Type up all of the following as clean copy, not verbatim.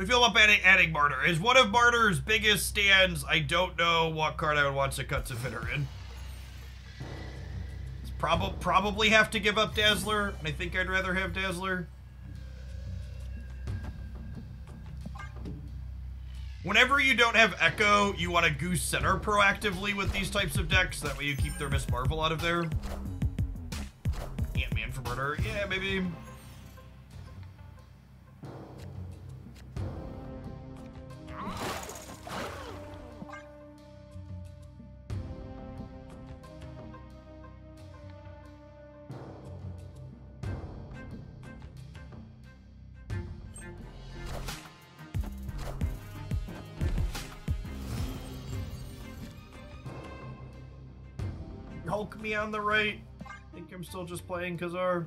I feel about adding Martyr. Is one of Martyr's biggest stands, I don't know what card I would want to cut to fit her in. It's probably have to give up Dazzler, and I think I'd rather have Dazzler. Whenever you don't have Echo, you want to goose center proactively with these types of decks. That way you keep their Miss Marvel out of there. Ant-Man for Murder. Yeah, maybe. Hulk me on the right. I think I'm still just playing Khazar.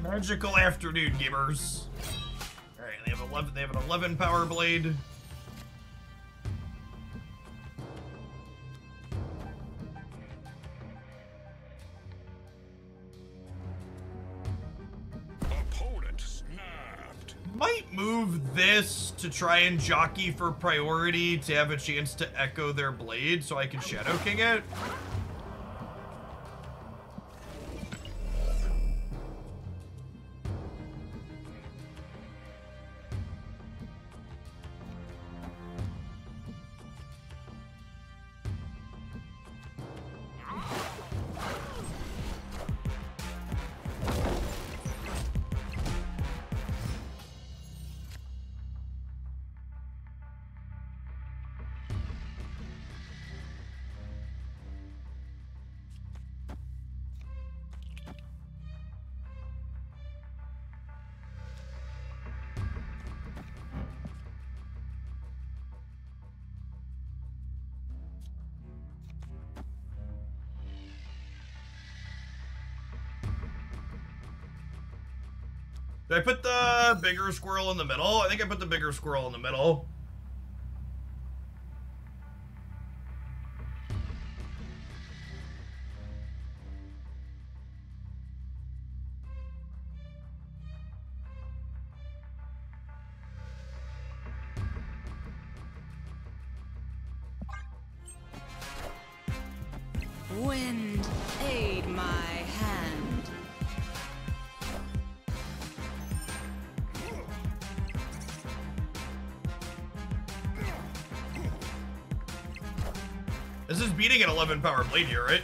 Magical afternoon, gamers. All right, they have 11. They have an 11 power blade. This to try and jockey for priority to have a chance to echo their blade so I can Shadow King it. Did I put the bigger squirrel in the middle? I think I put the bigger squirrel in the middle. Wind, aid my hand. This is beating an 11 power blade here, right?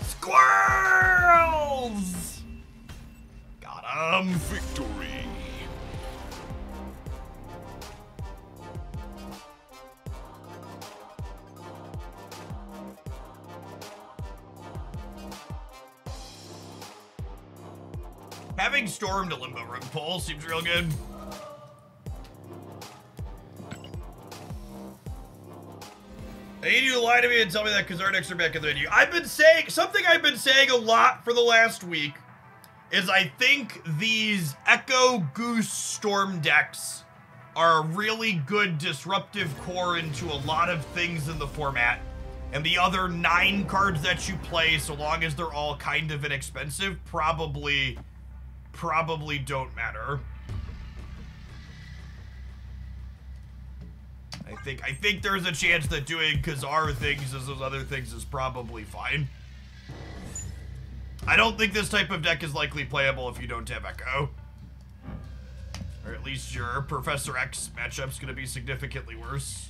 Squirrels! Got him. Victory. Having Storm to Limbo Room pull seems real good. I need you to lie to me and tell me that Khazar decks are back in the menu. I've been saying, something I've been saying a lot for the last week is I think these Echo Goose Storm decks are a really good disruptive core into a lot of things in the format. And the other 9 cards that you play, so long as they're all kind of inexpensive, probably don't matter. I think there's a chance that doing Khazar things as those other things is probably fine. I don't think this type of deck is likely playable if you don't have Echo. Or at least your Professor X matchup's gonna be significantly worse.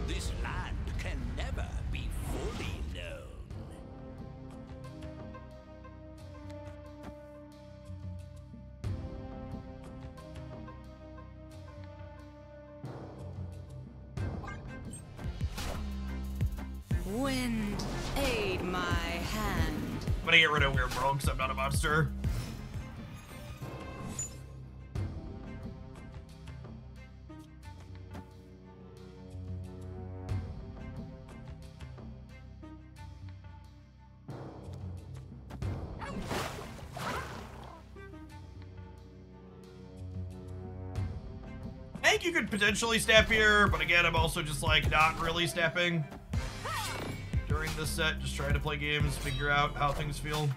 This land can never be fully known. Wind, aid my hand. I'm gonna get rid of Weird World because I'm not a monster. think you could potentially snap here, but again, I'm also just like not really snapping during this set. Just trying to play games, figure out how things feel.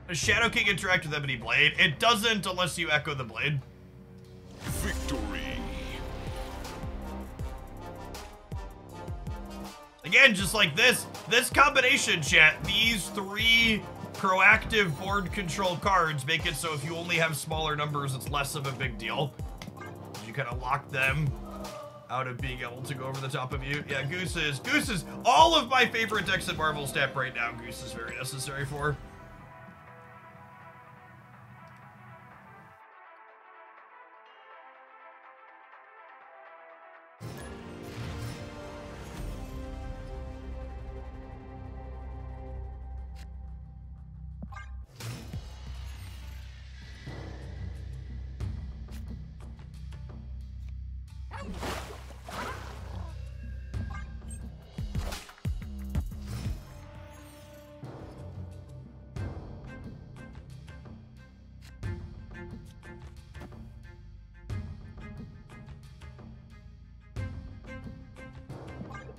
Does Shadow King interact with Ebony Blade? It doesn't unless you echo the blade. Victory. Again, just like this combination, chat, these 3 proactive board control cards make it so if you only have smaller numbers, it's less of a big deal. You kind of lock them out of being able to go over the top of you. Yeah, Goose is all of my favorite decks at Marvel Snap right now. Goose is very necessary for.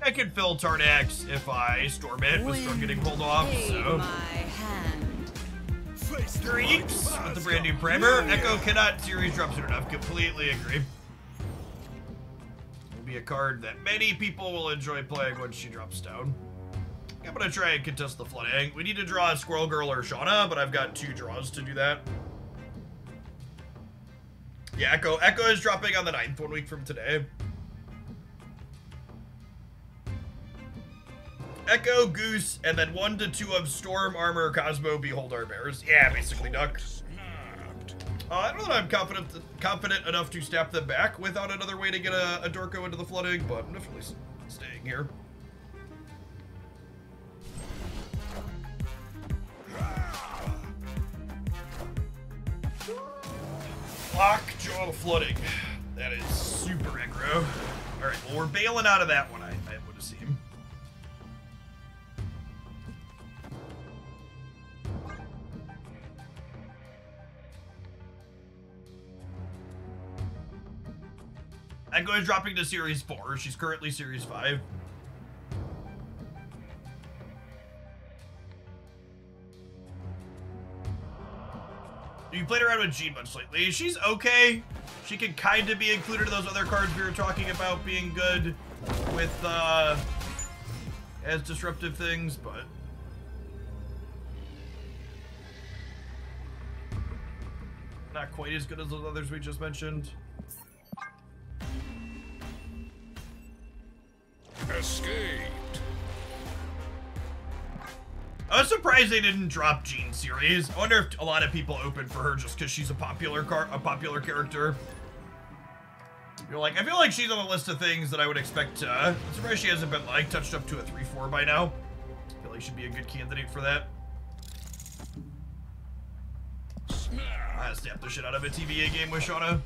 I can fill Tarnax if I storm it with Storm getting pulled off, so. My hand. Streaks with the brand new primer. Echo cannot series drop soon enough. Completely agree. Will be a card that many people will enjoy playing once she drops down. I'm gonna try and contest the flooding. We need to draw a Squirrel Girl or Shanna, but I've got 2 draws to do that. Yeah, Echo is dropping on the 9th, 1 week from today. Echo, Goose, and then 1 to 2 of Storm, Armor, Cosmo, Behold Our Bears. Yeah, basically Duck. I don't know that I'm confident enough to snap them back without another way to get a Dorko into the flooding, but I'm definitely staying here. Lockjaw the flooding. That is super aggro. Alright, well we're bailing out of that one, I would assume. Echo is dropping to Series 4. She's currently Series 5. You played around with Jean much lately. She's okay. She can kind of be included in those other cards we were talking about being good with, as disruptive things, but... not quite as good as those others we just mentioned. Escaped. I was surprised they didn't drop Jean series. I wonder if a lot of people open for her just because she's a popular character. You're like, I feel like she's on the list of things that I would expect. I'm surprised she hasn't been like touched up to a 3/4 by now. I feel like she'd be a good candidate for that. I snapped the shit out of a TVA game with Shanna.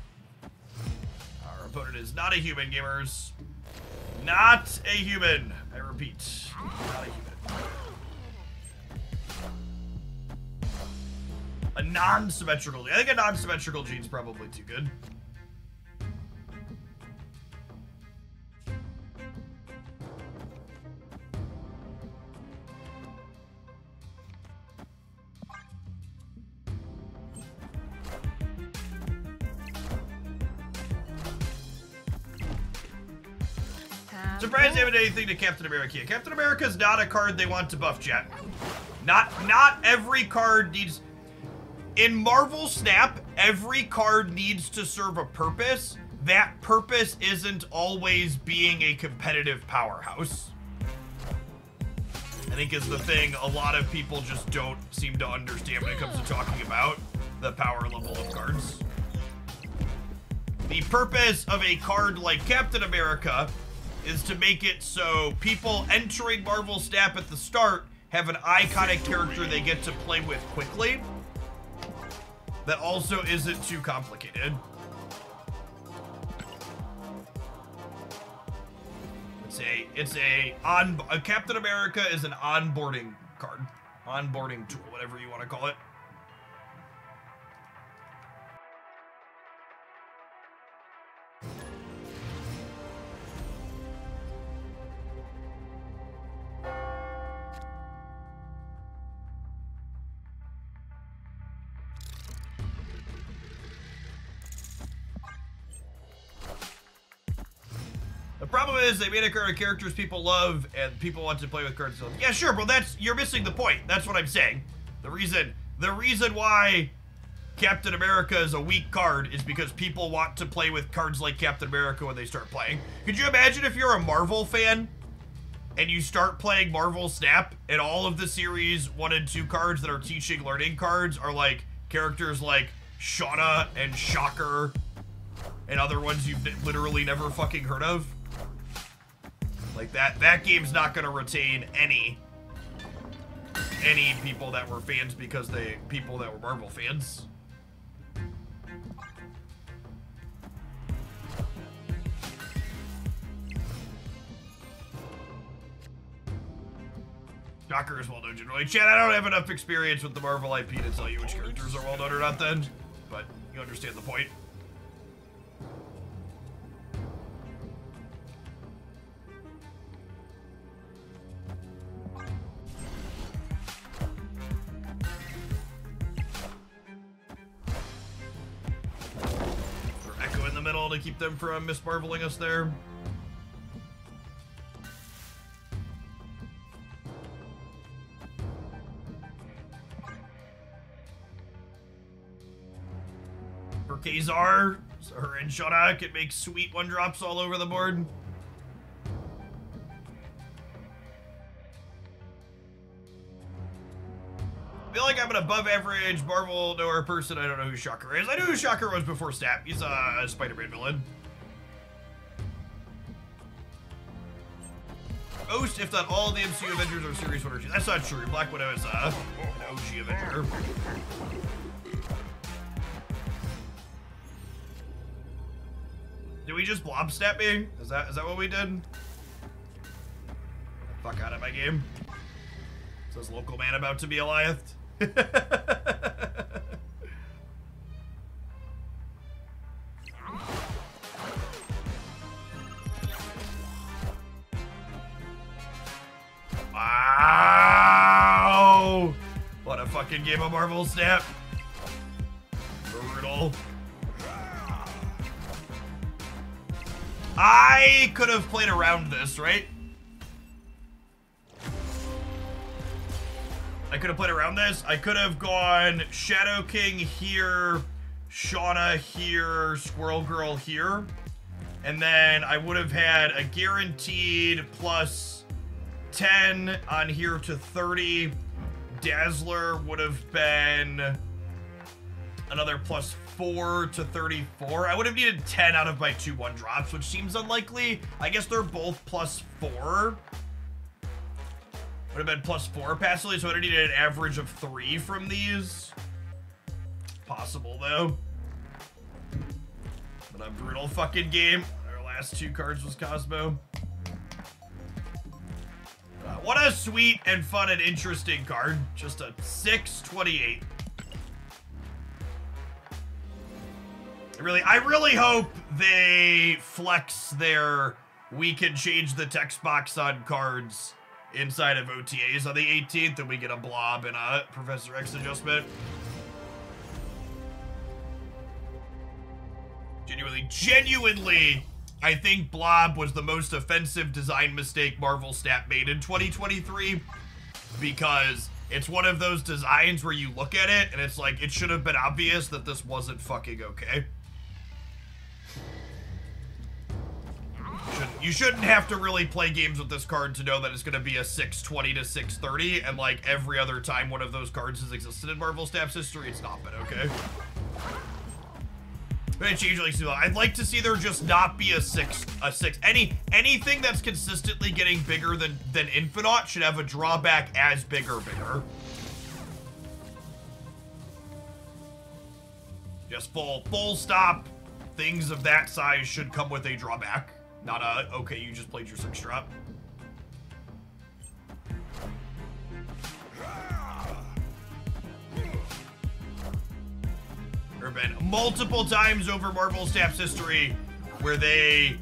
Our opponent is not a human, gamers. Not a human. I repeat, not a human. A non-symmetrical. I think a non-symmetrical Jean's probably too good. Surprised they haven't done anything to Captain America. Captain America's not a card they want to buff, chat. Not every card needs... In Marvel Snap, every card needs to serve a purpose. That purpose isn't always being a competitive powerhouse. I think is the thing a lot of people just don't seem to understand when it comes to talking about the power level of cards. The purpose of a card like Captain America is to make it so people entering Marvel Snap at the start have an iconic character they get to play with quickly that also isn't too complicated. A Captain America is an onboarding card. Onboarding tool, whatever you want to call it. The problem is they made a card of characters people love and people want to play with cards. Yeah, sure, bro. You're missing the point. That's what I'm saying. The reason why Captain America is a weak card is because people want to play with cards like Captain America when they start playing. Could you imagine if you're a Marvel fan and you start playing Marvel Snap and all of the series 1 and 2 cards that are teaching learning cards are like characters like Shanna and Shocker and other ones you've literally never fucking heard of? Like that game's not gonna retain any people that were fans because people that were Marvel fans. Shocker is well known generally. Chad, I don't have enough experience with the Marvel IP to tell you which characters are well known or not then, but you understand the point. Echo in the middle to keep them from mismarveling us there. For Kazar, so her and Shanna can make sweet 1-drops all over the board. I feel like I'm an above average Marvel knower person. I don't know who Shocker is. I knew who Shocker was before Snap. He's a Spider-Man villain. Most, if not all, of the MCU Avengers are Series 1 or 2. That's not true. Black Widow is an OG Avenger. Did we just blob snap me? Is that what we did? Fuck out of my game. Says local man about to be Goliath. Wow! What a fucking game of Marvel Snap. Brutal. I could have played around this, right? I could have played around this. I could have gone Shadow King here, Shauna here, Squirrel Girl here. And then I would have had a guaranteed plus 10 on here to 30. Dazzler would have been another plus 4 to 34. I would have needed 10 out of my 2 1-drops, which seems unlikely. I guess they're both plus 4. Would have been plus 4 passively, so I would have needed an average of 3 from these. Possible, though. But a brutal fucking game. Our last 2 cards was Cosmo. What a sweet and fun and interesting card. Just a 6/28. I really hope they flex their we can change the text box on cards inside of OTAs on the 18th and we get a blob and a Professor X adjustment. Genuinely, I think blob was the most offensive design mistake Marvel Snap made in 2023 because it's one of those designs where you look at it and it's like, it should have been obvious that this wasn't fucking okay. You shouldn't have to really play games with this card to know that it's going to be a 6/20 to 6/30, and like every other time one of those cards has existed in Marvel Snap's history, it's not been okay. But it changed like I'd like to see there just not be a 6. Anything that's consistently getting bigger than Infinite should have a drawback as bigger. Just full stop. Things of that size should come with a drawback. Not okay, you just played your 6-drop. There have been multiple times over Marvel Snap's history where they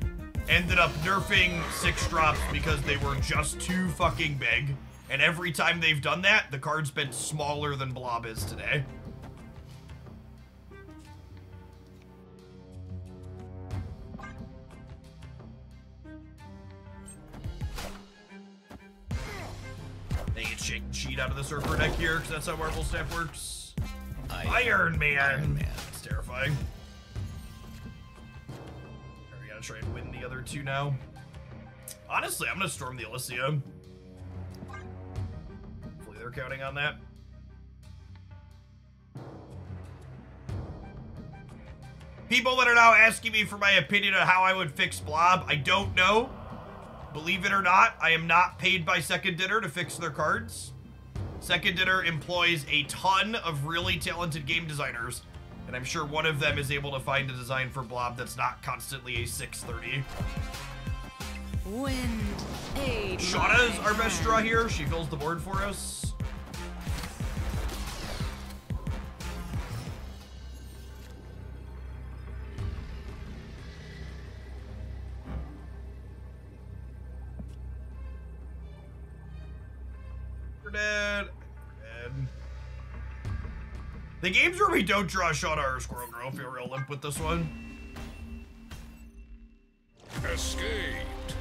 ended up nerfing 6-drops because they were just too fucking big. And every time they've done that, the card's been smaller than Blob is today. They get shake and cheat out of the Surfer deck here, because that's how Marvel Snap works. Iron Man. That's terrifying. We gotta try and win the other two now. Honestly, I'm gonna storm the Elysium. Hopefully they're counting on that. People that are now asking me for my opinion on how I would fix Blob, I don't know. Believe it or not, I am not paid by Second Dinner to fix their cards. Second Dinner employs a ton of really talented game designers, and I'm sure one of them is able to find a design for Blob that's not constantly a 630. Wind, aid Shanna's my our best hand. draw here. She fills the board for us. We're dead. We're dead. The games where we don't draw Shanna or Squirrel Girl feel real limp with this one. Escaped.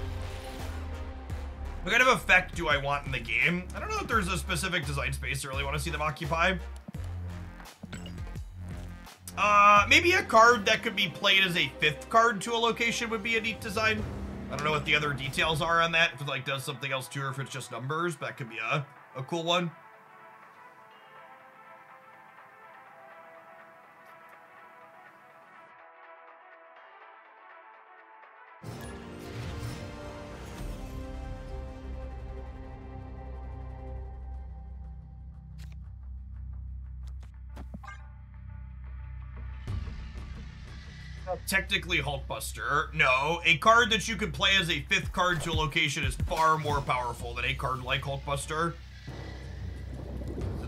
What kind of effect do I want in the game? I don't know if there's a specific design space I really want to see them occupy. Maybe a card that could be played as a 5th card to a location would be a neat design. I don't know what the other details are on that, if it like does something else too, or if it's just numbers, but that could be a cool one. Technically Hulkbuster. No, a card that you could play as a 5th card to a location is far more powerful than a card like Hulkbuster.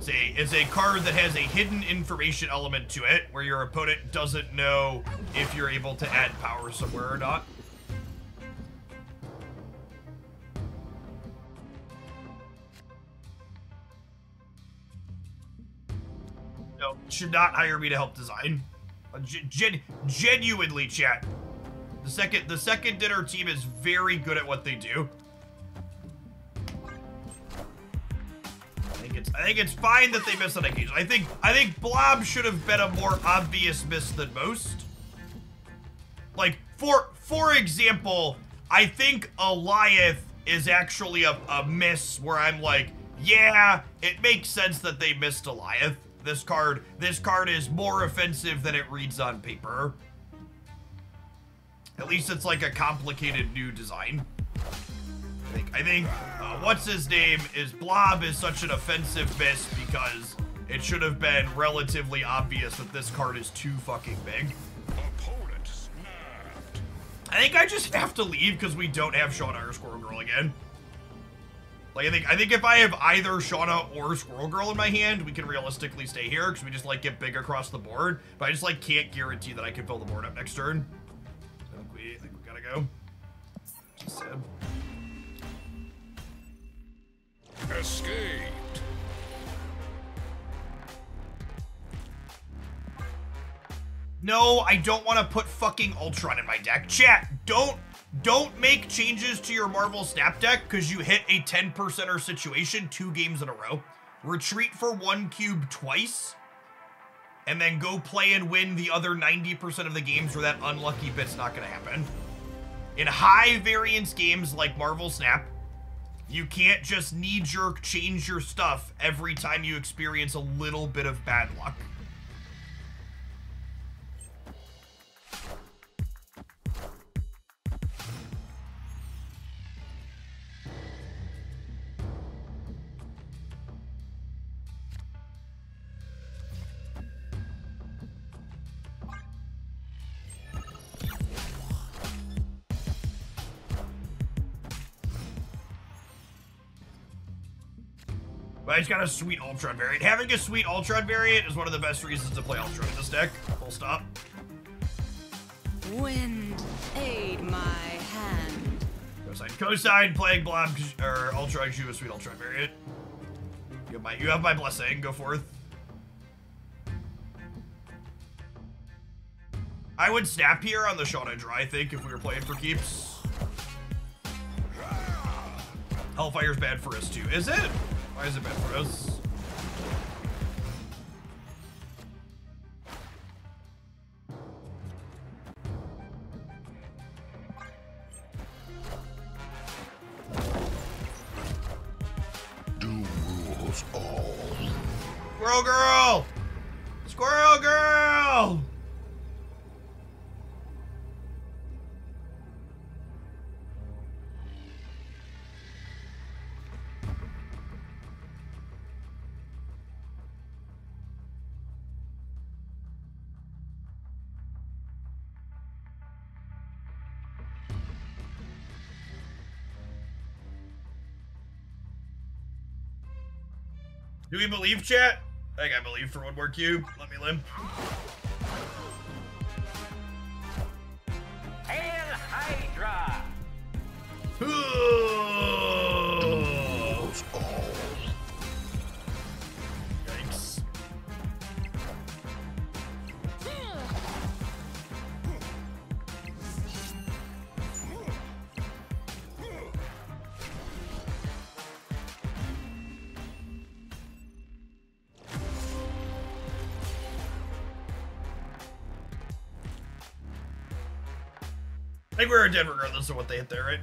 It's a card that has a hidden information element to it, where your opponent doesn't know if you're able to add power somewhere or not. No, should not hire me to help design. Genuinely, chat. The second dinner team is very good at what they do. I think it's fine that they miss on occasion. I think Blob should have been a more obvious miss than most. Like for example, I think Eliath is actually a miss where I'm like, yeah, it makes sense that they missed Eliath. This card is more offensive than it reads on paper. At least it's like a complicated new design. I think what's his name is Blob is such an offensive miss because it should have been relatively obvious that this card is too fucking big. Opponent snapped. I think I just have to leave because we don't have Shanna or Squirrel Girl again. Like, I think if I have either Shanna or Squirrel Girl in my hand, we can realistically stay here because we just, like, get big across the board. But I just, like, can't guarantee that I can fill the board up next turn. I think we gotta go. Just sad. Escaped. No, I don't want to put fucking Ultron in my deck. Chat, don't make changes to your Marvel Snap deck because you hit a 10%er situation 2 games in a row. Retreat for 1 cube twice, and then go play and win the other 90% of the games where that unlucky bit's not going to happen. In high variance games like Marvel Snap, you can't just knee-jerk change your stuff every time you experience a little bit of bad luck. But he's got a sweet Ultron variant. Having a sweet Ultron variant is one of the best reasons to play Ultron in this deck. Full stop. Wind, aid my hand. Cosine, Plague Blob, or Ultron, you a sweet Ultron variant. You have my blessing. Go forth. I would snap here on the Shanna Draw, I think, if we were playing for keeps. Hellfire's bad for us, too. Is it? Why is it bad for us? Squirrel girl! Squirrel girl! Do we believe, chat? I think I believe for one more cube. Let me limp. Hail Hydra! Yikes. I think we're dead regardless of what they hit there, right?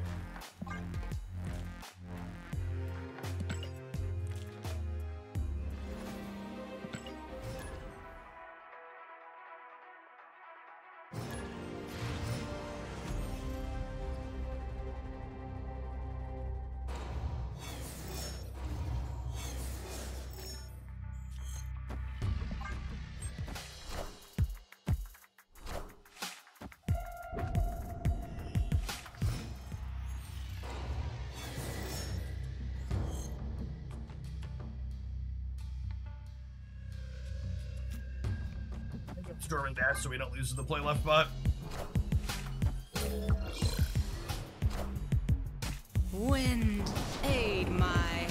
Storming that so we don't lose to the play left bot. Wind, aid my hand.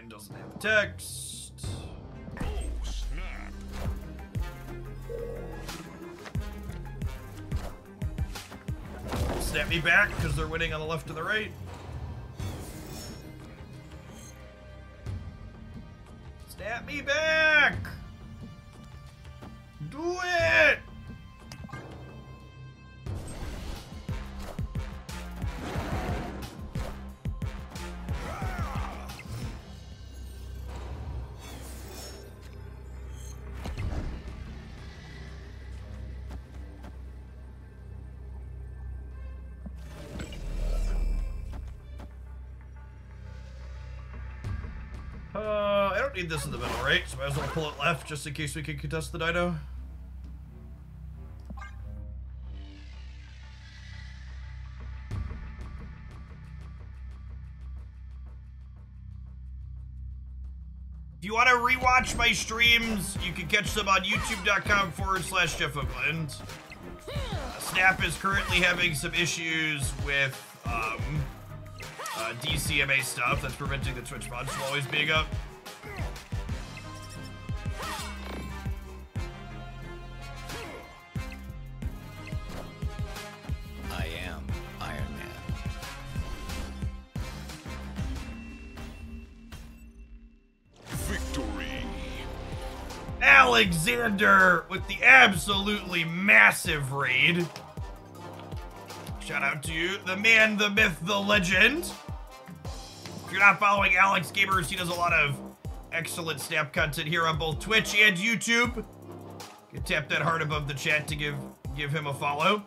Doesn't have text. Oh, snap. Snap me back because they're winning on the left and the right. Snap me back! Do it! I don't need this in the middle, right? So might as well pull it left just in case we can contest the dino. If you want to rewatch my streams, you can catch them on youtube.com/JeffOakland. Snap is currently having some issues with DCMA stuff that's preventing the Twitch mods from always being up. I am Iron Man. Victory. Alexander with the absolutely massive raid. Shout out to you, the man, the myth, the legend. If you're not following Alex Gamers, he does a lot of excellent Snap content here on both Twitch and YouTube. You can tap that heart above the chat to give him a follow.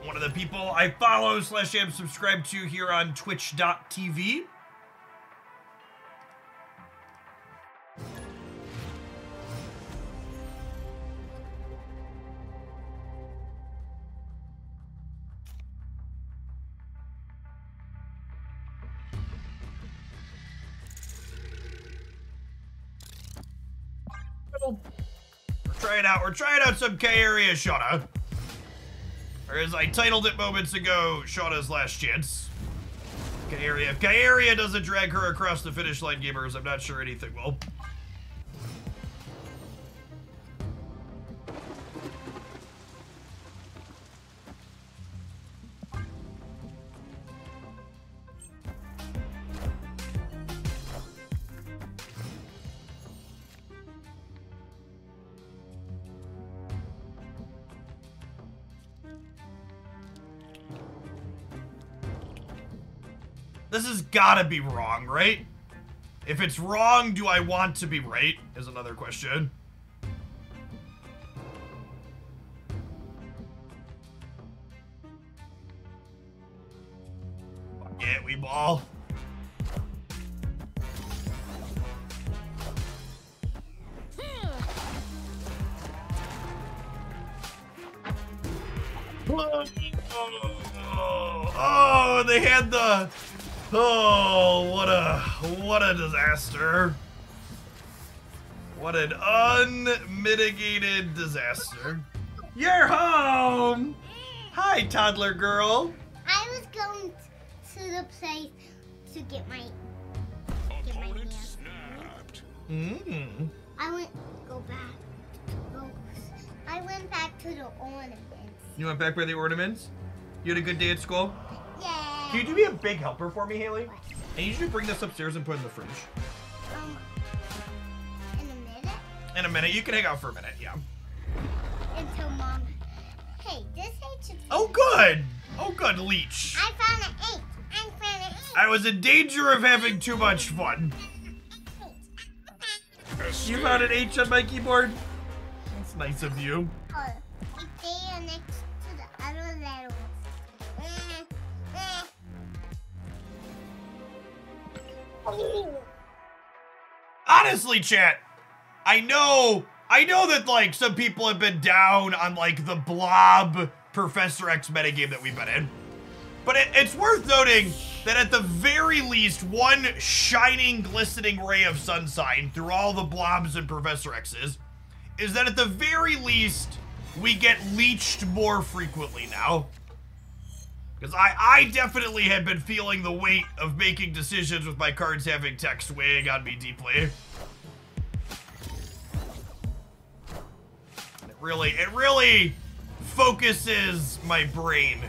One of the people I follow / am subscribed to here on twitch.tv. We're trying out some Caiera Shanna. Or as I titled it moments ago, Shanna's last chance. Caiera. If Caiera doesn't drag her across the finish line, gamers, I'm not sure anything will. This has gotta be wrong, right? If it's wrong, do I want to be right? Is another question. Fuck it, we ball. Oh, they had the... Oh, what a disaster. What an unmitigated disaster. You're home! Hi, toddler girl. I was going to the place to get my Opponent dance. snapped. I went back to the ornaments. You went back by the ornaments? You had a good day at school? Yeah. Can you do me a big helper for me, Haley? I need you to bring this upstairs and put it in the fridge. In a minute? In a minute. You can hang out for a minute, yeah. Until Mom. Hey, this H is... Oh, good. Oh, good, leech. I found an H. I found an H. I was in danger of having too much fun. You found an H on my keyboard? That's nice of you. Oh, it's there next to the other letters. Honestly, chat, I know that, like, some people have been down on, like, the blob Professor X metagame that we've been in. But it's worth noting that at the very least, one shining, glistening ray of sunshine through all the blobs and Professor X's is that at the very least, we get leeched more frequently now. Because I definitely have been feeling the weight of making decisions with my cards having text weighing on me deeply. It really focuses my brain.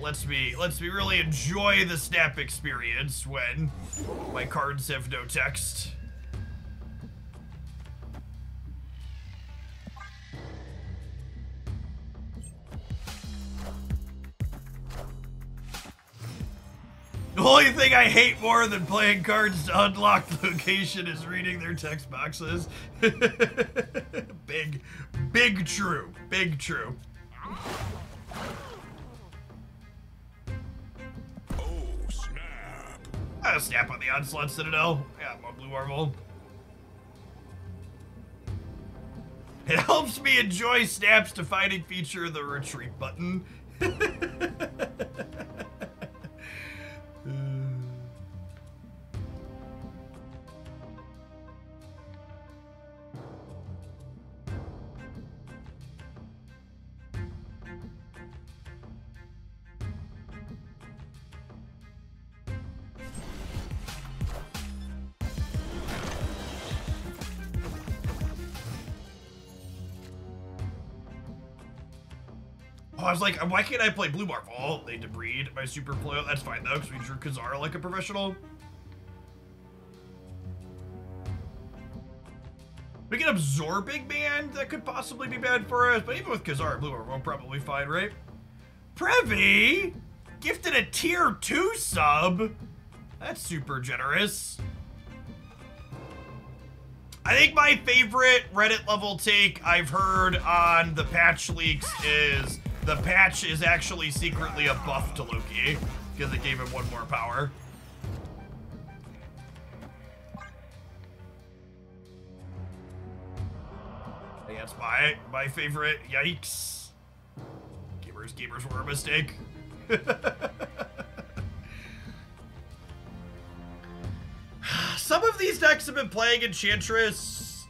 Lets me really enjoy the Snap experience when my cards have no text. The only thing I hate more than playing cards to unlock location is reading their text boxes. Big true. Big true. Oh, snap. Snap on the Onslaught Citadel. Yeah, more Blue Marvel. It helps me enjoy Snap's defining feature, the retreat button. I was like, why can't I play Blue Marvel? Oh, they debris my super play. That's fine though, because we drew Caiera like a professional. We an absorbing man that could possibly be bad for us, but even with Caiera, Blue Marvel, probably fine, right? Previ gifted a tier 2 sub. That's super generous. I think my favorite Reddit level take I've heard on the patch leaks is the patch is actually secretly a buff to Loki because it gave him 1 more power. That's my favorite. Yikes. Gamers were a mistake. Some of these decks have been playing Enchantress.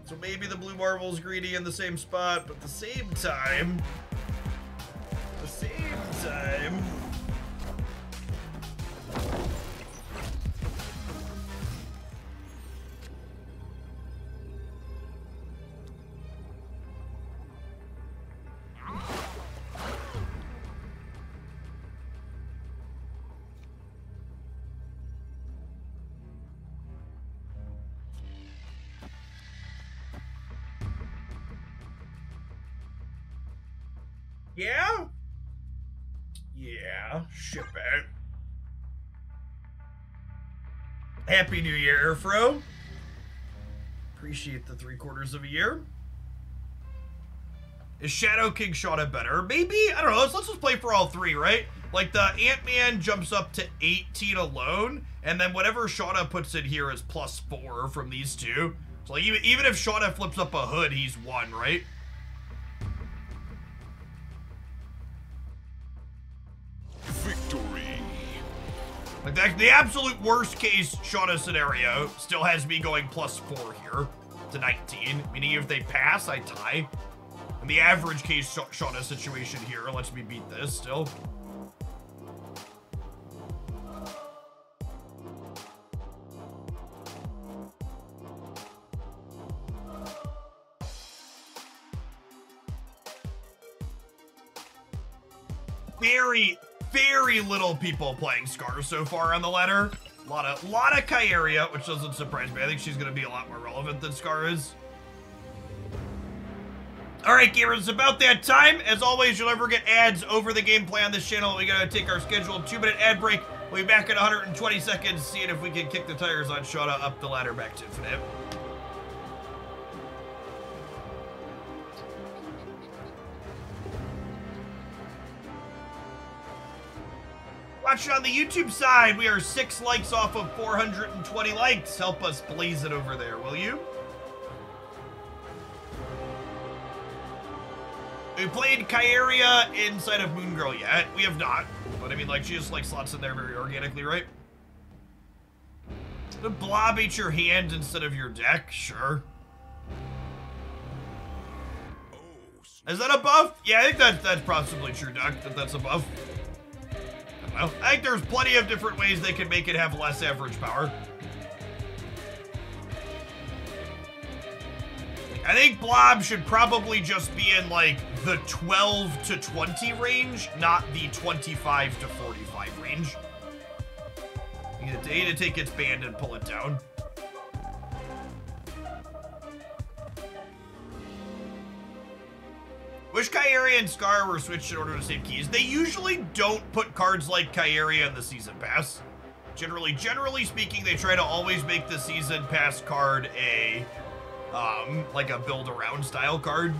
So maybe the Blue Marvel's greedy in the same spot, but at the same time... Yeah? Yeah, ship it. Happy New Year, Airfro. Appreciate the 3/4 of a year. Is Shadow King Shanna better? Maybe? I don't know. Let's just play for all 3, right? Like, the Ant-Man jumps up to 18 alone, and then whatever Shanna puts in here is +4 from these 2. So, like, even if Shanna flips up a hood, he's 1, right? Victory. Like, the absolute worst case Shanna scenario still has me going +4 here to 19. Meaning if they pass, I tie. And the average case Shanna situation here lets me beat this still. Very little people playing Scar so far on the ladder. A lot of Caiera, which doesn't surprise me. I think she's going to be a lot more relevant than Scar is. All right, gamers, it's about that time. As always, you'll never get ads over the gameplay on this channel. We got to take our scheduled 2-minute ad break. We'll be back in 120 seconds, seeing if we can kick the tires on Shanna up the ladder back to infinite. Watching on the YouTube side, we are 6 likes off of 420 likes. Help us blaze it over there, will you? We played Caiera inside of Moon Girl yet. We have not. But I mean, like, she just, like, slots in there very organically, right? The blob ate your hand instead of your deck? Sure. Is that a buff? Yeah, I think that's possibly true, Doc, that's a buff. Well, I think there's plenty of different ways they can make it have less average power. I think Blob should probably just be in, like, the 12 to 20 range, not the 25 to 45 range. You need to take its band and pull it down. Wish Caiera and Scar were switched in order to save keys. They usually don't put cards like Caiera in the Season Pass. Generally speaking, they try to always make the Season Pass card a, like a build-around style card.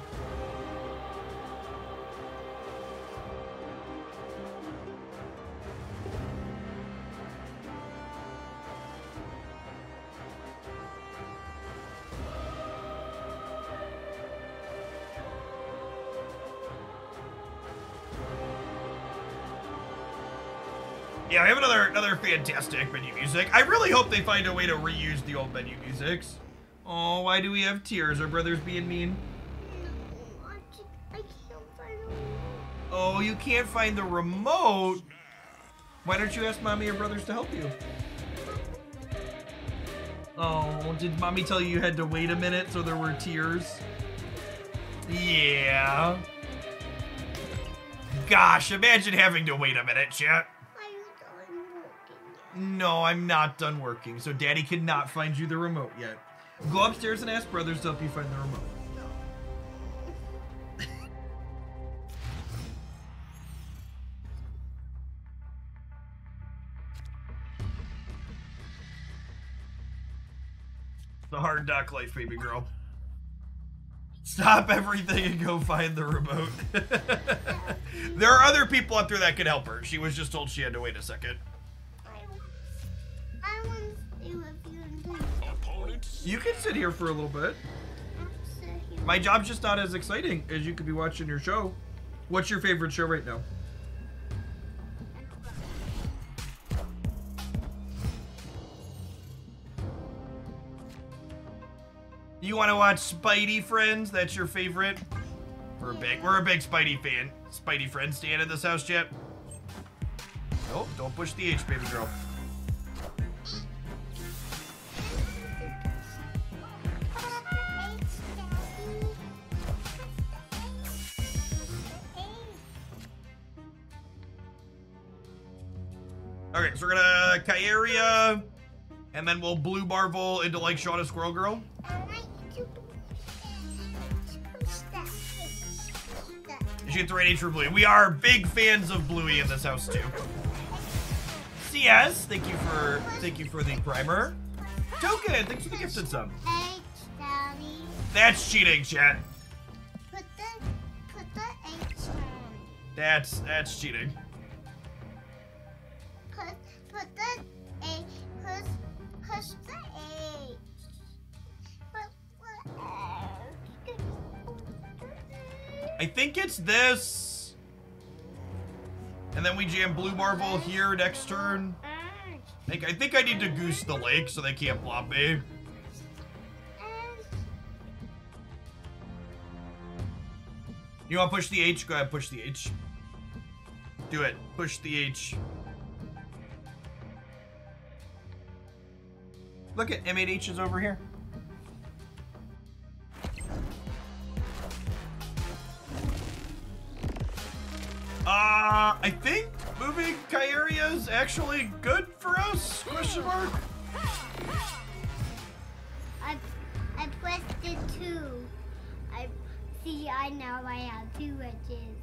Yeah, we have another fantastic menu music. I really hope they find a way to reuse the old menu musics. Oh, why do we have tears? Are brothers being mean? No, I can't find it. Oh, you can't find the remote? Why don't you ask mommy or brothers to help you? Oh, did mommy tell you you had to wait a minute so there were tears? Yeah. Gosh, imagine having to wait a minute, chat. No, I'm not done working, so Daddy cannot find you the remote yet. Go upstairs and ask brothers to help you find the remote. The hard knock life, baby girl. Stop everything and go find the remote. There are other people out there that could help her. She was just told she had to wait a second. I want to stay with you. Opponent. You can sit here for a little bit. My job's just not as exciting as you could be watching your show. What's your favorite show right now? You want to watch Spidey Friends? That's your favorite? We're a big Spidey fan. Spidey Friends stand in this house, Jet? Nope, don't push the H, baby girl. Okay, so we're gonna Caiera, and then we'll blue Marvel into like Shanna Squirrel Girl. You get the right age for Bluey. We are big fans of Bluey in this house too. CS, thank you for the primer. Token, thanks for the gifted sub. H, Daddy. That's cheating, chat. Put the H on. That's cheating. Put the A. Push the H. I think it's this. And then we jam blue Marvel here next turn. I think I need to goose the lake so they can't blob me. You want to push the H? Go ahead, push the H. Do it. Push the H. Look at M8H is over here. I think moving Caiera is actually good for us? Question mark. I pressed it too. I know I have 2 edges.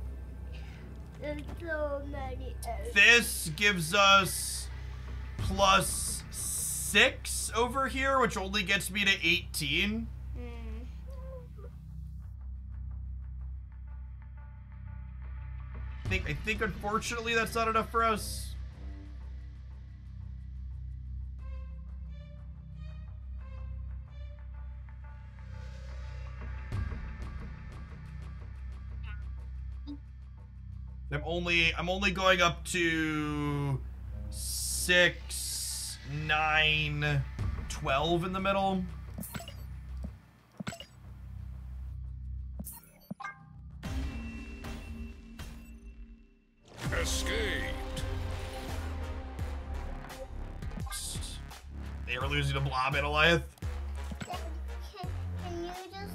There's so many edges. This gives us +6 over here, which only gets me to 18. I think unfortunately that's not enough for us. I'm only going up to 6, 9, 12 in the middle. Escaped. They were losing to Blob and Goliath. Can you just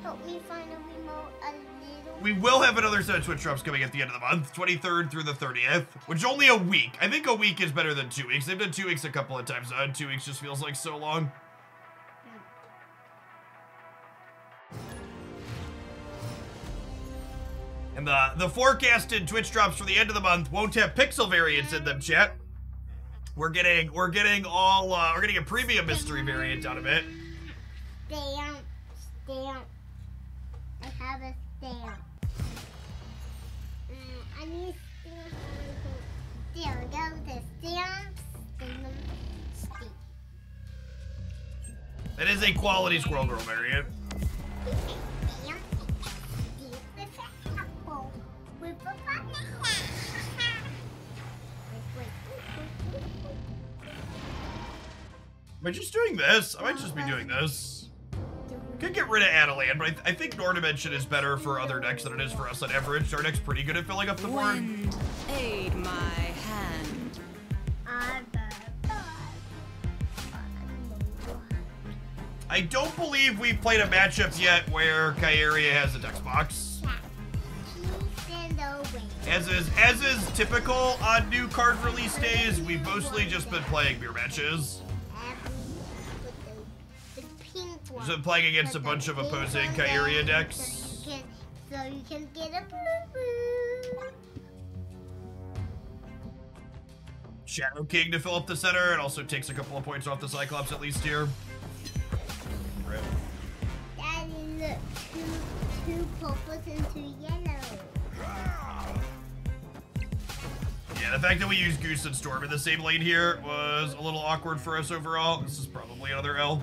help me find a remote a little? We will have another set of Twitch drops coming at the end of the month, 23rd through the 30th, which is only a week. I think a week is better than 2 weeks. They've done 2 weeks a couple of times. 2 weeks just feels like so long. And the forecasted Twitch drops for the end of the month won't have pixel variants in them, chat. We're getting a premium mystery variant out of it. Stamp. I have a stamp. I need stamp. There we go. The stamps. That is a quality Squirrel Girl variant. Am I just doing this? I might just be doing this. Could get rid of Adelan, but I think Nor Dimension is better for other decks than it is for us on average. Our deck's pretty good at filling up the board. Wind, aid my hand. I don't believe we've played a matchup yet where Caiera has a text box. As is typical on new card release days, we've mostly just been playing mirror matches. The pink one. Just been playing against a bunch of opposing Caiera decks. So you can get a boo-boo. Shadow King to fill up the center. It also takes a couple of points off the Cyclops at least here. Rip. Daddy, look. Two purples and two yellow. Yeah, the fact that we used Goose and Storm in the same lane here was a little awkward for us overall. This is probably another L.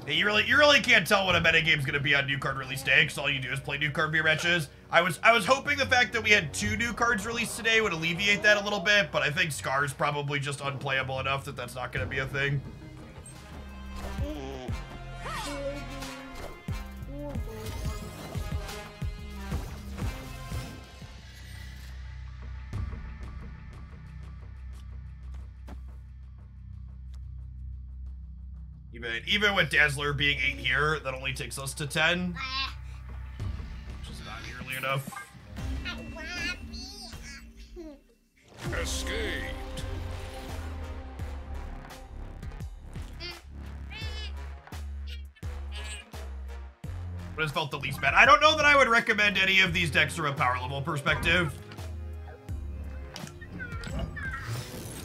Yeah, you really can't tell what a metagame's gonna be on new card release day, because all you do is play new card mirror matches. I was hoping the fact that we had 2 new cards released today would alleviate that a little bit, but I think Scar's probably just unplayable enough that that's not gonna be a thing. Even with Dazzler being 8 here, that only takes us to 10. Which is not nearly enough. Escaped. What has felt the least bad? I don't know that I would recommend any of these decks from a power level perspective.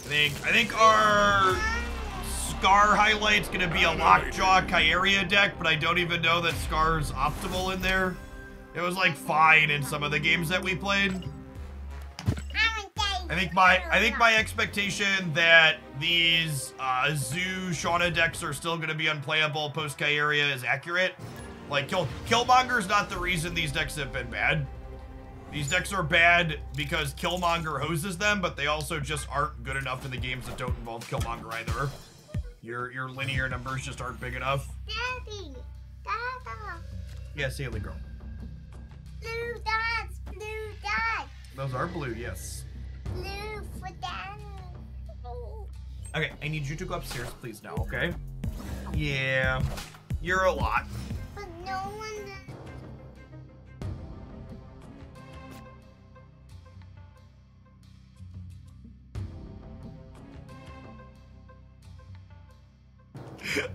I think our Scar highlight's gonna be a Lockjaw Caiera deck, but I don't even know that Scar's optimal in there. It was like fine in some of the games that we played. I think my expectation that these Zoo Shanna decks are still gonna be unplayable post Caiera is accurate. Like Killmonger's not the reason these decks have been bad. These decks are bad because Killmonger hoses them, but they also just aren't good enough in the games that don't involve Killmonger either. Your linear numbers just aren't big enough. Daddy, Dada. Yeah, Sailor Girl. Blue dots, blue dots. Those are blue, yes. Blue for Daddy. Okay, I need you to go upstairs, please, now, okay? Yeah, you're a lot. But no one.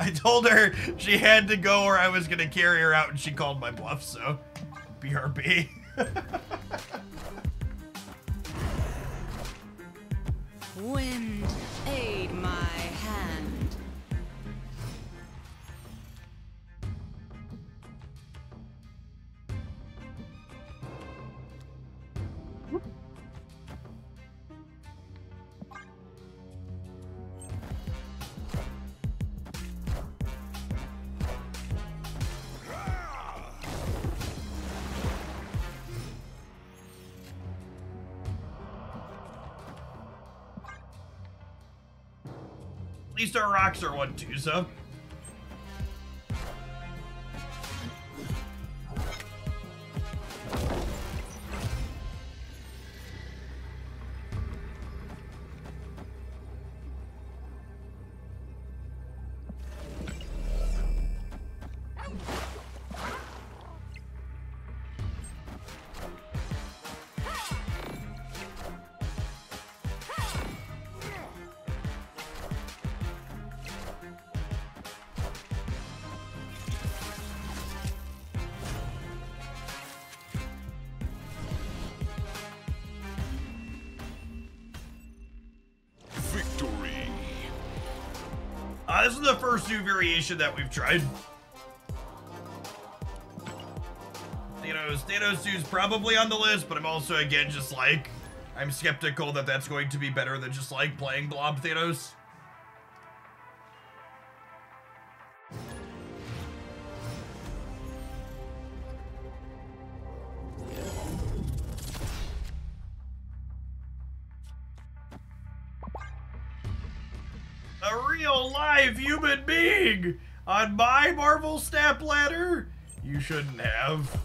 I told her she had to go or I was gonna carry her out and she called my bluff, so BRB. Wind, aid my hand. At least our rocks are 1/2, so. Victory. This is the first new variation that we've tried. Thanos 2 is probably on the list, but I'm also, again, just like, I'm skeptical that that's going to be better than just, like, playing Blob Thanos. A real live human being on my Marvel Snap ladder? You shouldn't have.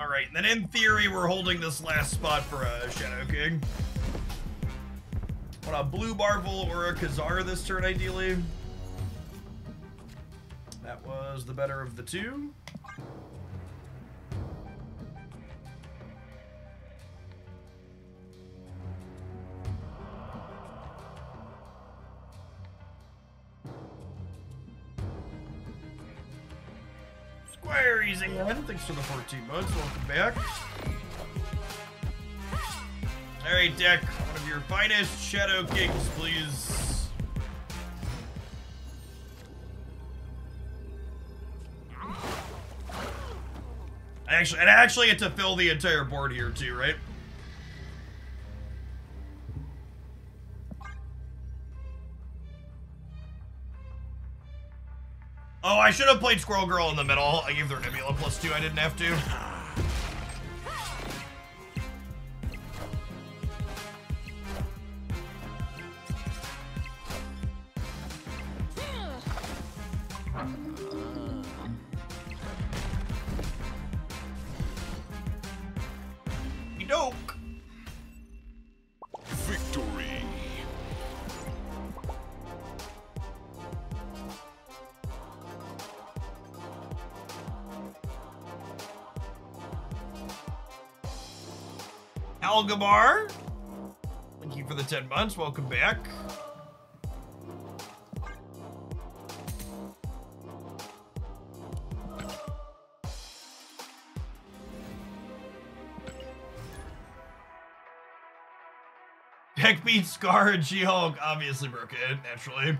Alright, then in theory, we're holding this last spot for a Shadow King. Want a blue Marvel or a Caiera this turn, ideally. That was the better of the two. Squire easy in. Thanks for the 14 months. Welcome back. Alright, deck. One of your finest Shadow Kings, please. I actually get to fill the entire board here too, right? Oh, I should have played Squirrel Girl in the middle. I gave their Nebula +2. I didn't have to. Dope. Victory. Algamar, thank you for the 10 months. Welcome back. Deck beats Scar and She-Hulk. Obviously broke it, naturally.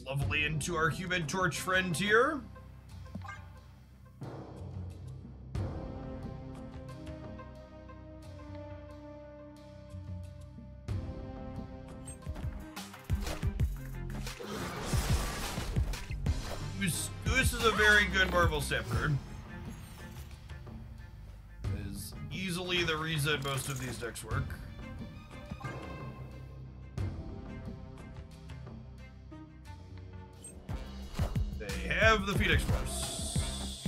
Lovely into our Human Torch friend here. Goose is a very good Marvel Staff card. Is easily the reason most of these decks work. Have the Phoenix Force.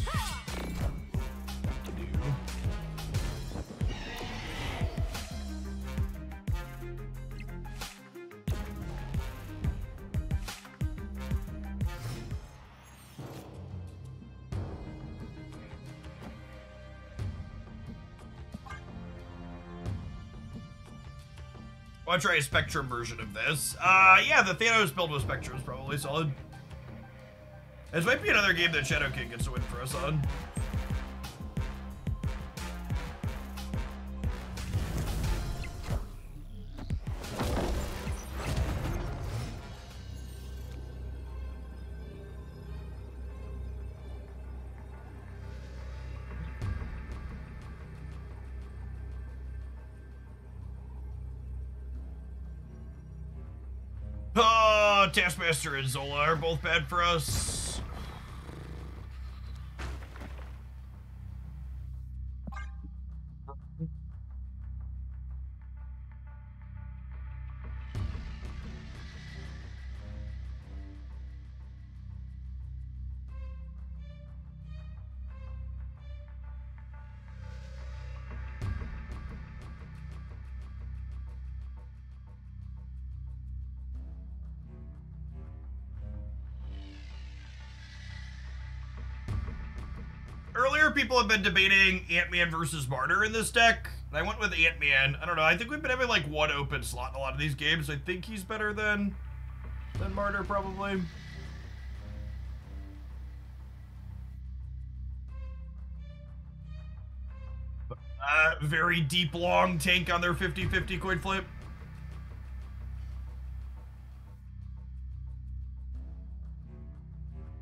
I want to try a Spectrum version of this. Yeah, the Thanos build with Spectrum is probably solid. This might be another game that Shadow King gets to win for us on. Oh, Taskmaster and Zola are both bad for us. Earlier, people have been debating Ant-Man versus Martyr in this deck, and I went with Ant-Man. I don't know, I think we've been having like one open slot in a lot of these games. I think he's better than Martyr, probably. Very deep, long tank on their 50-50 coin flip.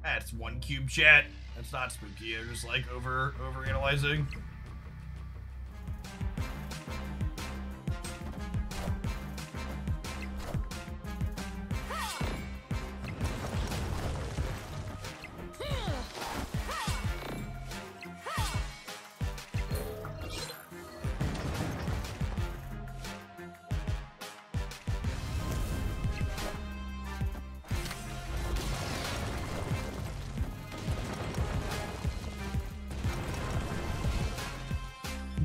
That's one cube chat. That's not spooky. I'm just like over analyzing.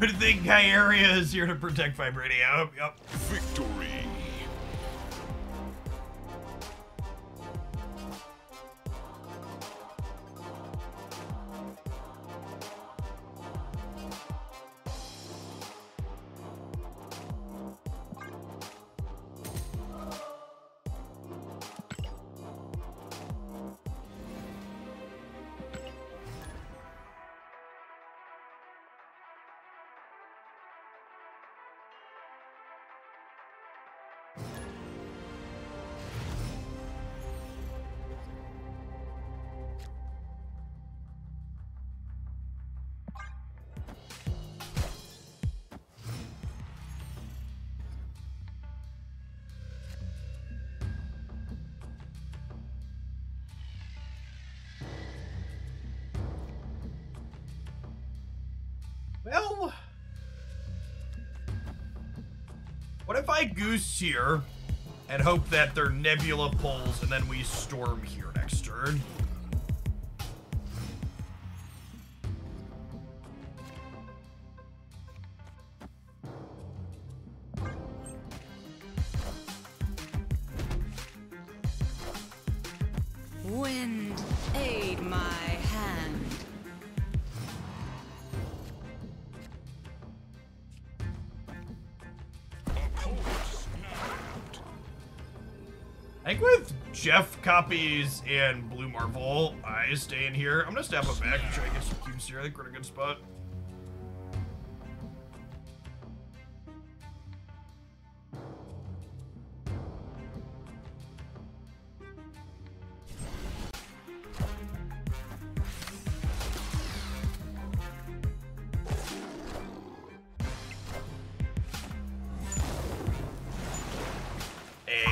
I think Caiera is here to protect Vibranium. Yep. Victory. Well, what if I goose here and hope that their Nebula pulls and then we storm here next turn? Wind, aid my hand. I think with Jeff copies and Blue Marvel, I stay in here. I'm gonna step up back and try to get some cubes here. I think we're in a good spot.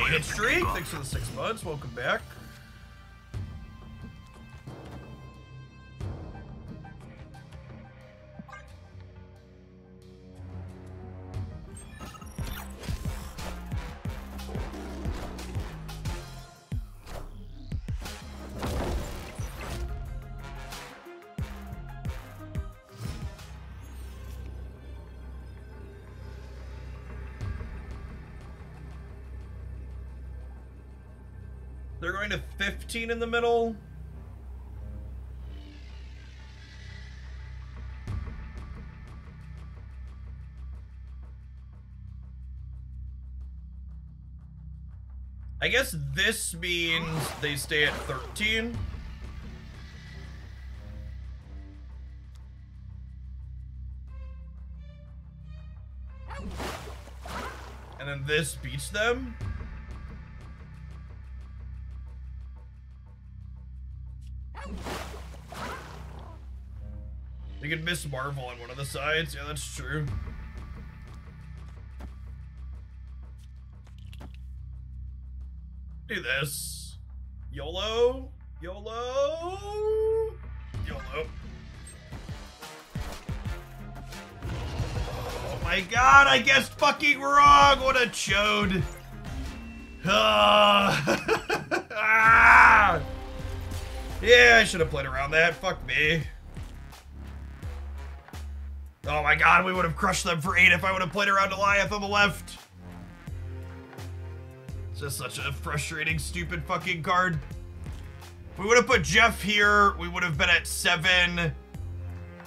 Hit streak. Thanks for the 6 months. Welcome back. They're going to 15 in the middle. I guess this means they stay at 13. And then this beats them. You can miss Marvel on one of the sides. Yeah, that's true. Do this. YOLO. YOLO. YOLO. Oh my god, I guessed fucking wrong. What a chode. Ah. Yeah, I should have played around that. Fuck me. Oh my god, we would have crushed them for 8 if I would have played around Goliath on the left. It's just such a frustrating, stupid fucking card. If we would have put Jeff here, we would have been at 7.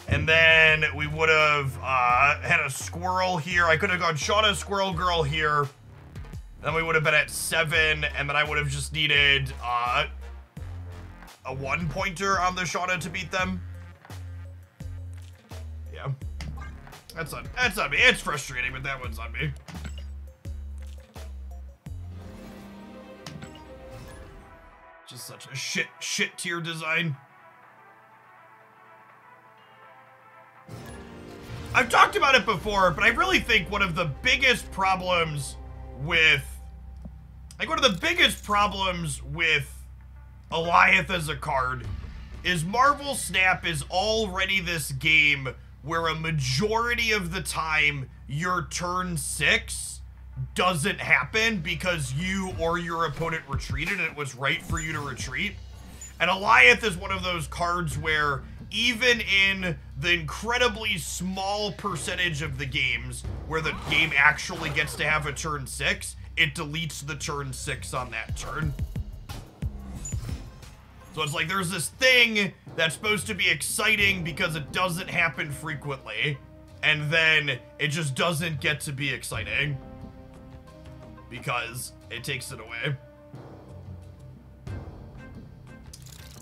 And then we would have had a squirrel here. I could have gone Shanna, Squirrel Girl here. Then we would have been at 7, and then I would have just needed a 1-pointer on the Shanna to beat them. Yeah. That's on me. It's frustrating, but that one's on me. Just such a shit tier design. I've talked about it before, but I really think one of the biggest problems with... one of the biggest problems with Goliath as a card is Marvel Snap is already this game where a majority of the time your turn 6 doesn't happen because you or your opponent retreated and it was right for you to retreat. And Goliath is one of those cards where even in the incredibly small percentage of the games where the game actually gets to have a turn 6, it deletes the turn 6 on that turn. So it's like there's this thing that's supposed to be exciting because it doesn't happen frequently, and then it just doesn't get to be exciting because it takes it away.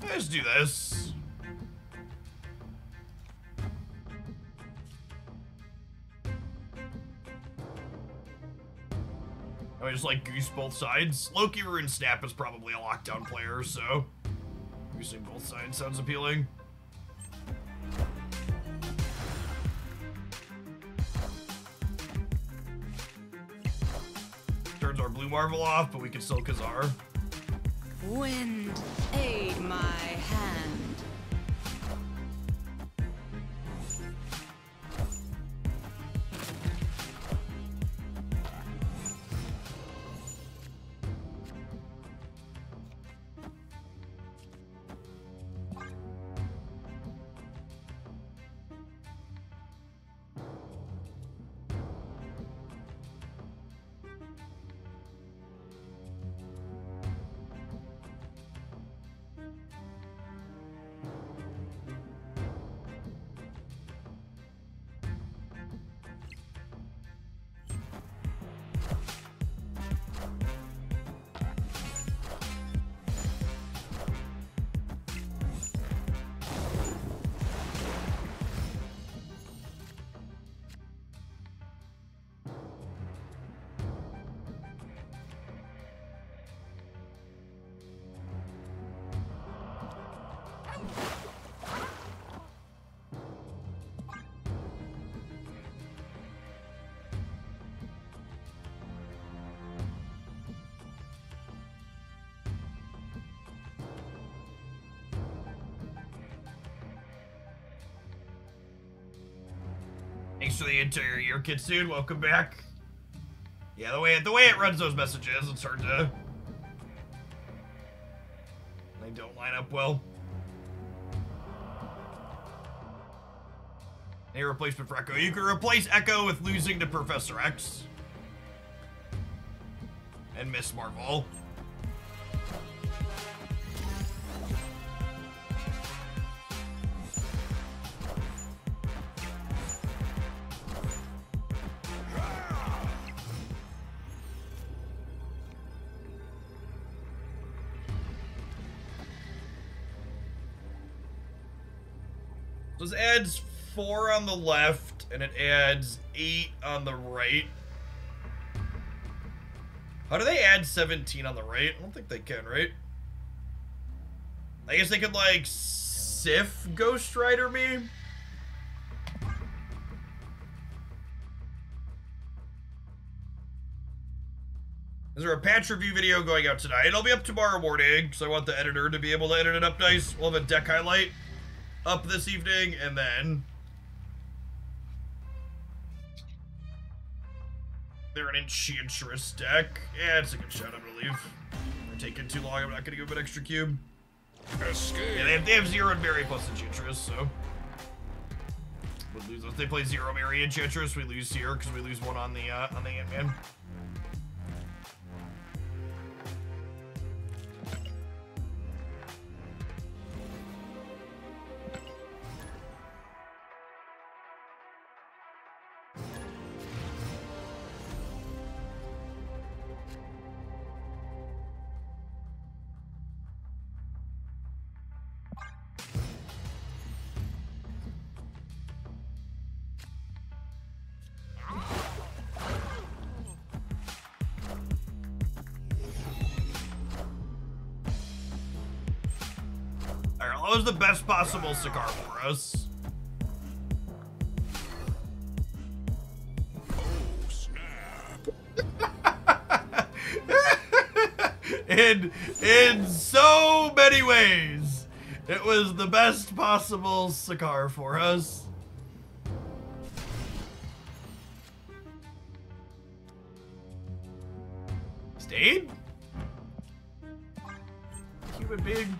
Let's do this. I just like goose both sides. Loki Rune Snap is probably a lockdown player, so goosing both sides sounds appealing. Turns our blue Marvel off, but we can still Khazar. Wind, aid my hand. Thanks for the entire year, Kitsune. Welcome back. Yeah, the way it runs those messages, it's hard to... They don't line up well. A replacement for Echo. You can replace Echo with losing to Professor X. And Miss Marvel. So this adds 4 on the left, and it adds 8 on the right. How do they add 17 on the right? I don't think they can, right? I guess they could, like, Sif Ghost Rider me? Is there a patch review video going out tonight? It'll be up tomorrow morning, because I want the editor to be able to edit it up nice. We'll have a deck highlight up this evening, and then they're an Enchantress deck. Yeah, it's a good shot. I'm gonna leave. They're taking too long. I'm not gonna give them an extra cube. Escape. Yeah, they have 0 and Mary plus Enchantress, so we'll lose. If they play 0 Mary Enchantress, we lose here because we lose 1 on the Ant-Man. What was the best possible cigar for us? Oh, snap. In so many ways, it was the best possible cigar for us. Stayed? Human being.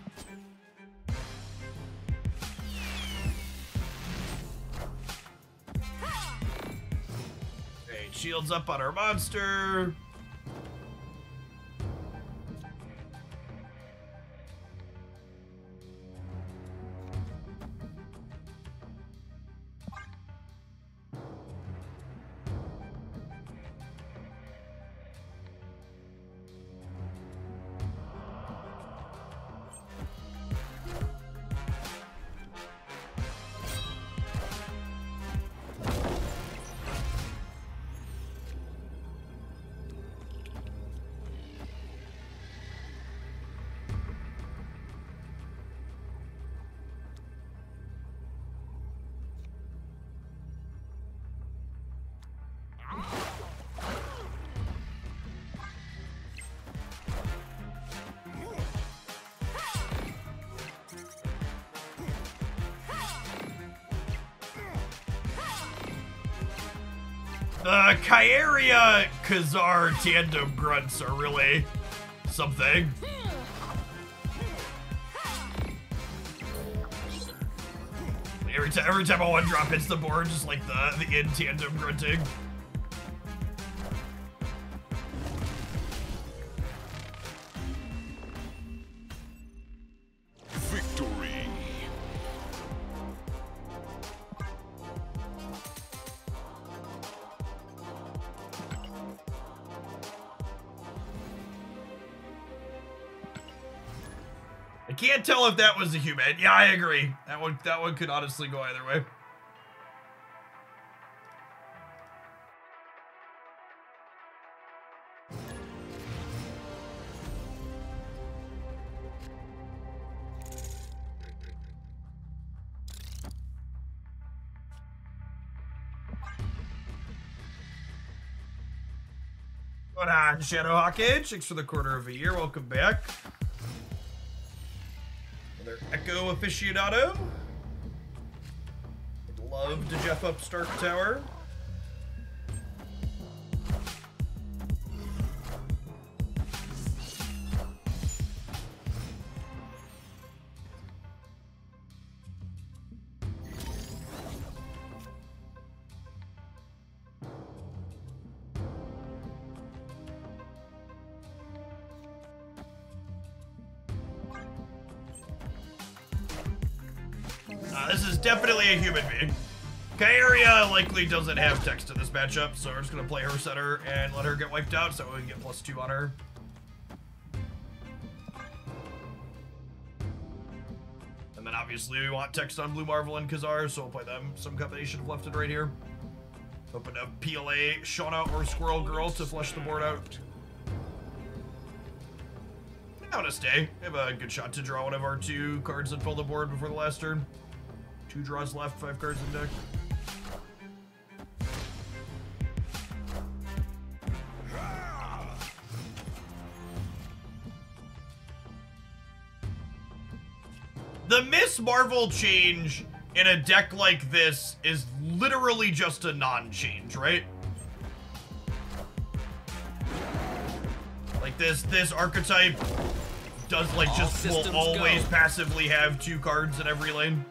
Great, shields up on our monster. The Caiera Khazar tandem grunts are really something. Every time a one drop hits the board, just like the in tandem grunting. Victory. I can't tell if that was a human. Yeah, I agree. That one could honestly go either way. What on, Shadow Hawkage? Thanks for the quarter of a year. Welcome back. Another Echo aficionado. I'd love to Jeff up Stark Tower. This is definitely a human being. Caiera likely doesn't have text in this matchup, so we're just gonna play her center and let her get wiped out so we can get +2 on her. And then obviously we want text on Blue Marvel and Khazar, so we'll play them some combination of left and right here. Open up PLA, Shanna, or Squirrel Girl to flush the board out. I'm gonna stay. We have a good shot to draw one of our 2 cards and fill the board before the last turn. 2 draws left, 5 cards in deck. The Miss Marvel change in a deck like this is literally just a non-change, right? Like this archetype does like just will always passively have 2 cards in every lane.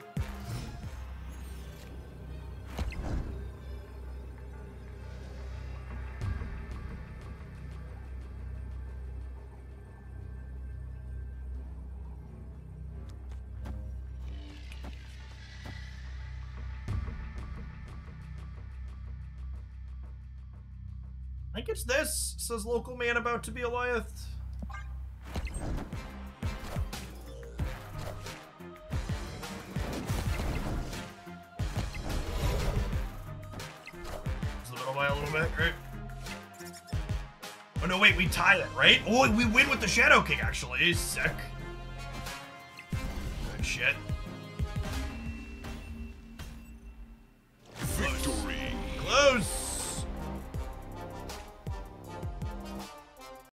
I think it's this, says local man about to be Eliath. Just a little by a little bit, right? Oh no, wait, we tie it, right? Oh, we win with the Shadow King, actually. Sick. Good shit. shit.